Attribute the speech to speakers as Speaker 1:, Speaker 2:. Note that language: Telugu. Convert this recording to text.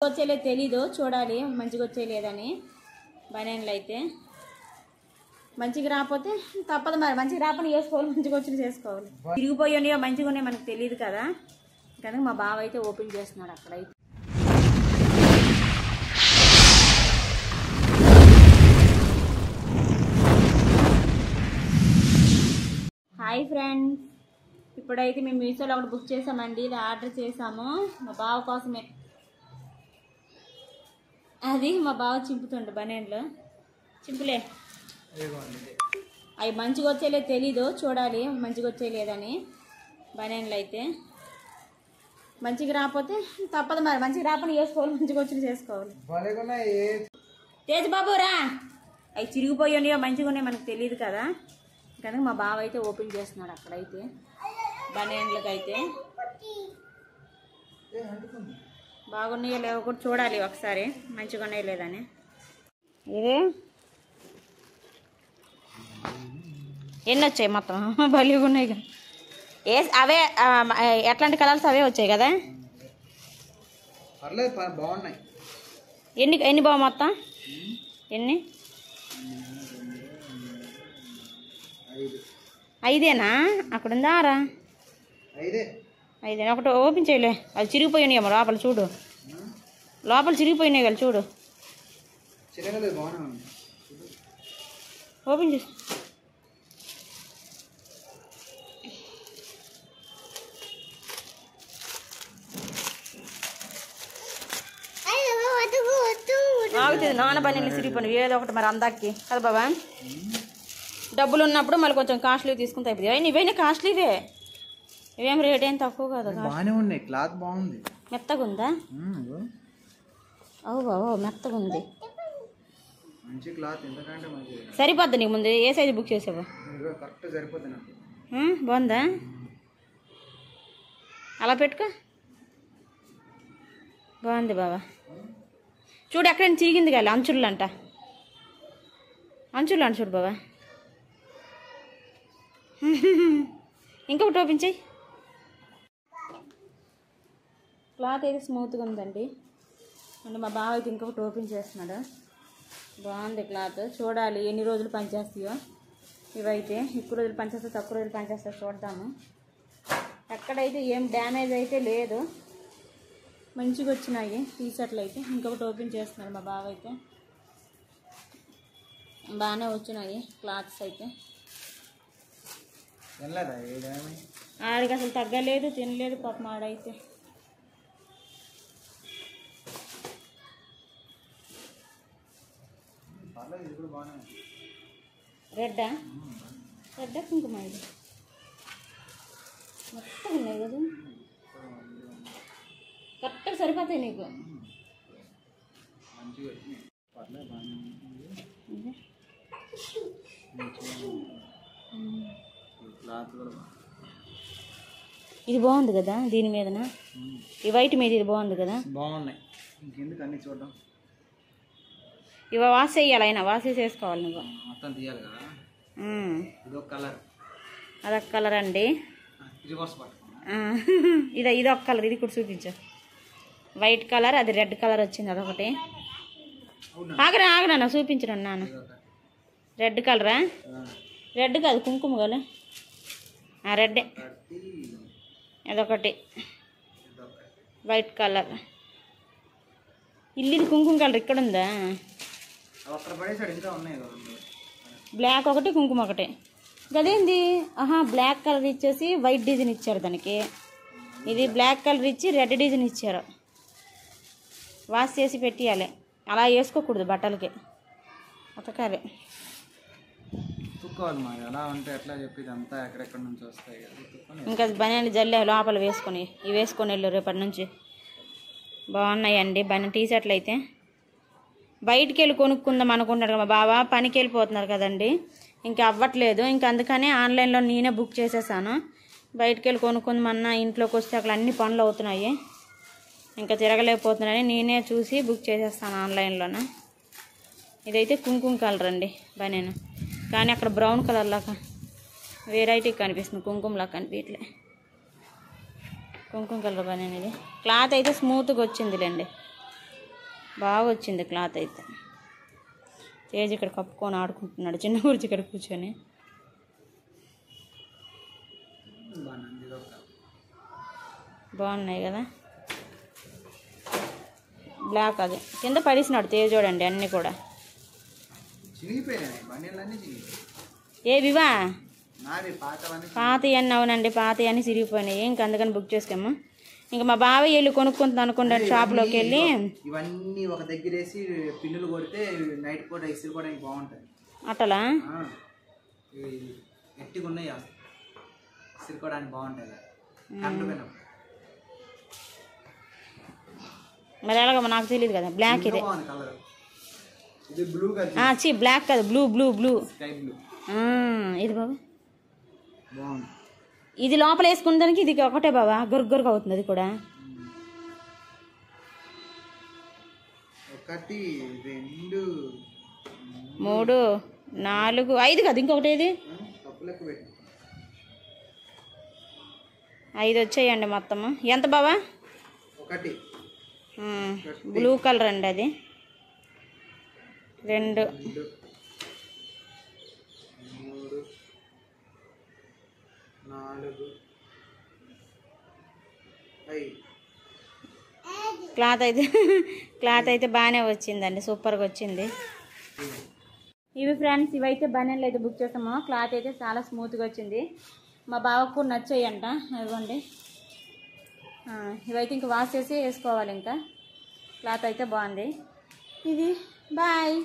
Speaker 1: వచ్చేలేదు తెలీదు, చూడాలి మంచిగా వచ్చేయలేదని. బనీన్లు అయితే మంచిగా రాకపోతే తప్పదు మరి, మంచిగా రాపని వేసుకోవాలి, మంచిగా వచ్చి చేసుకోవాలి. తిరిగిపోయి ఉన్నాయో మంచిగా ఉన్నాయో మనకు తెలియదు కదా, కనుక మా బావ అయితే ఓపెన్ చేస్తున్నాడు అక్కడైతే. హాయ్ ఫ్రెండ్స్, ఇప్పుడైతే మేము మీషోలో ఒకటి బుక్ చేసామండి, ఇది ఆర్డర్ చేసాము మా బావ కోసమే. అది మా బావ చింపుతుండు బనీన్లు, చింపులే అవి మంచిగా వచ్చేలేదు తెలీదు, చూడాలి మంచిగా వచ్చేయలేదని. బనీన్లు అయితే మంచిగా రాకపోతే తప్పదు మరి, మంచిగా రాపని వేసుకోవాలి, మంచిగా వచ్చి చేసుకోవాలి. తేజ్ బాబు రా, అవి చిరిగిపోయి ఉన్నాయో మంచిగా ఉన్నాయో మనకు తెలియదు కదా, కనుక మా బావ అయితే ఓపెన్ చేస్తున్నాడు అక్కడైతే. బనీన్లకి అయితే బాగున్నాయో లేవో కూడా చూడాలి ఒకసారి, మంచిగా ఉన్నాయో లేదని. ఇది ఎన్ని వచ్చాయి మొత్తం, భలేగా ఉన్నాయి కదా. అవే ఎట్లాంటి కలర్స్ అవే వచ్చాయి కదా.
Speaker 2: బాగున్నాయి.
Speaker 1: ఎన్ని బావ మొత్తం ఎన్ని? 5 అక్కడ ఉందా రా? 5 ఒకటి ఓపెన్ చేయలే, అది చిరిగిపోయినాయి అమ్మ లోపల చూడు, లోపల చిరిగిపోయినాయి కదా చూడు, ఓపెన్ చేసి. ఆగుతుంది నాన్న బనీన్లు చిరిగిపోయినాయి ఏదో ఒకటి మరి అందాకి కదా బాబా. డబ్బులు ఉన్నప్పుడు మళ్ళీ కొంచెం కాస్ట్లీ తీసుకుంటే అయిపోయింది. ఇవన్నీ కాస్ట్లీవే, ఇవేం రేట్ ఏం తక్కువ కాదు.
Speaker 2: క్లాత్ బాగుంది,
Speaker 1: మెత్తగా ఉందా? ఓ మెత్తగా ఉంది,
Speaker 2: మంచి క్లాత్. ఎందుకంటే
Speaker 1: సరిపోద్ది నీకు. ముందు ఏ సైజు బుక్ చేసావా?
Speaker 2: కరెక్ట్ సరిపోద్ది నాకు.
Speaker 1: బాగుందా? అలా పెట్టుకో, బాగుంది బాబా. చూడు ఎక్కడైనా చిరిగింది కదా అంచుళ్ళు అంట, అంచుళ్ళు అంట చూడు బాబా. ఇంకొకటి ఓపెన్ చేయి. క్లాత్ అయితే స్మూత్గా ఉందండి, అంటే మా బావ అయితే ఇంకొకటి ఓపెన్ చేస్తున్నాడు. బాగుంది క్లాత్, చూడాలి ఎన్ని రోజులు పనిచేస్తాయో. ఇవైతే ఎక్కువ రోజులు పనిచేస్తాయి తక్కువ రోజులు పనిచేస్తాయో చూద్దాము. ఎక్కడైతే ఏం డ్యామేజ్ అయితే లేదు, మంచిగా వచ్చినాయి టీషర్ట్లు అయితే. ఇంకొకటి ఓపెన్ చేస్తున్నారు మా బావ అయితే, బాగానే వచ్చినాయి క్లాత్స్ అయితే. ఆడికి అసలు తగ్గలేదు, తినలేదు పాపం ఆడైతే. రెడ్డా కుంకుమ ఇది మొత్తం ఉన్నాయి కదా, కరెక్ట్గా సరిపోతాయి నీకు. ఇది బాగుంది కదా దీని మీదన, ఈ వైట్ మీద ఇది బాగుంది కదా.
Speaker 2: బాగున్నాయి, అన్ని చూద్దాం.
Speaker 1: ఇవ వాష్ చేయాలి, అయినా వాష్ చేసేసుకోవాలి నువ్వు,
Speaker 2: మొత్తం తీయాలి కదా. ఇదొక కలర్,
Speaker 1: అదొక కలర్ అండి. ఇదొక కలర్, ఇది కూడా చూపించు. వైట్ కలర్, అది రెడ్ కలర్ వచ్చింది అదొకటి. ఆగరా చూపించను నాన్న. రెడ్ కలరా? రెడ్ కాదు కుంకుమ కదా, రెడ్డే. అదొకటి వైట్ కలర్. ఇల్లు కుంకుమ కలర్ ఇక్కడ ఉందా? బ్లాక్ ఒకటి కుంకుమ ఒకటి. గదేంది? బ్లాక్ కలర్ ఇచ్చేసి వైట్ డిజైన్ ఇచ్చారు దానికి. ఇది బ్లాక్ కలర్ ఇచ్చి రెడ్ డిజైన్ ఇచ్చారు. వాష్ చేసి పెట్టియాలి, అలా వేసుకోకూడదు బట్టలకి, ఉతకాలి. ఇంకా బనీలు జల్లే లోపల వేసుకొని ఇవి వేసుకొని వెళ్ళు రేపటి నుంచి. బాగున్నాయండి బనీ టీ షర్ట్లు అయితే. బయటికి వెళ్ళి కొనుక్కుందాం అనుకుంటున్నారు మా బావ, పనికి వెళ్ళిపోతున్నారు కదండి, ఇంకా అవ్వట్లేదు. ఇంకా అందుకనే ఆన్లైన్లో నేనే బుక్ చేసేసాను. బయటికి వెళ్ళి కొనుక్కుందామన్నా ఇంట్లోకి వస్తే అక్కడ అన్ని పనులు అవుతున్నాయి, ఇంకా తిరగలేకపోతున్నాయని నేనే చూసి బుక్ చేసేస్తాను ఆన్లైన్లోన. ఇదైతే కుంకుమ కలర్ అండి బనీను, కానీ అక్కడ బ్రౌన్ కలర్ లాగా వెరైటీ కనిపిస్తుంది, కుంకుమలా కనిపించలే. కుంకుమ కలర్ బనీన్ ఇది. క్లాత్ అయితే స్మూత్గా వచ్చిందిలేండి, బాగా వచ్చింది క్లాత్ అయితే. తేజ్ ఇక్కడ కప్పుకొని ఆడుకుంటున్నాడు, చిన్న గురించి ఇక్కడ కూర్చొని. బాగున్నాయి కదా. బ్లాక్ అది కింద పడేసినాడు తేజ్ చూడండి అన్నీ కూడా. ఏవివా పాతవి అన్నీ? అవునండి పాతవి అన్నీ చిరిగిపోయినాయి. ఇంక అందుకని బుక్ చేసుకోము. ఇంకా మా బాబాయ్ వెళ్ళి కొనుక్కుంటుంది అనుకుంటాడు షాప్లోకి వెళ్ళి.
Speaker 2: ఇవన్నీ ఒక దగ్గర వేసి పిన్నులు కొడితే నైట్ పూట ఇసురుకోవడానికి బాగుంటుంది.
Speaker 1: అట్టలా
Speaker 2: గట్టిగా ఉన్నాయి, ఇసురుకోవడానికి బాగుంటుంది.
Speaker 1: మరి ఎలాగ నాకు తెలియదు కదా. బ్లాక్ ఇదే, బ్లాక్ కదా, బ్లూ బ్లూ బ్లూ ఇది బాబా. ఇది లోపల వేసుకున్న దానికి ఇది ఒకటే బాబా, గొరగొరగా అవుతుంది. అది కూడా
Speaker 2: 1 2
Speaker 1: 3 4 5 కదా. ఇంకొకటి ఏది 5 వచ్చాయండి మొత్తము. ఎంత బాబా?
Speaker 2: 1
Speaker 1: బ్లూ కలర్ అండి అది. 2
Speaker 2: 3 4 5.
Speaker 1: క్లాత్ అయితే బాగానే వచ్చిందండి, సూపర్గా వచ్చింది. ఇవి ఫ్రెండ్స్, ఇవైతే బనీన్లు అయితే బుక్ చేస్తాము. క్లాత్ అయితే చాలా స్మూత్గా వచ్చింది. మా బావకు కూడా నచ్చాయంట. ఇవ్వండి, ఇవైతే ఇంకా వాష్ చేసి వేసుకోవాలి. ఇంకా క్లాత్ అయితే బాగుంది ఇది. బాయ్.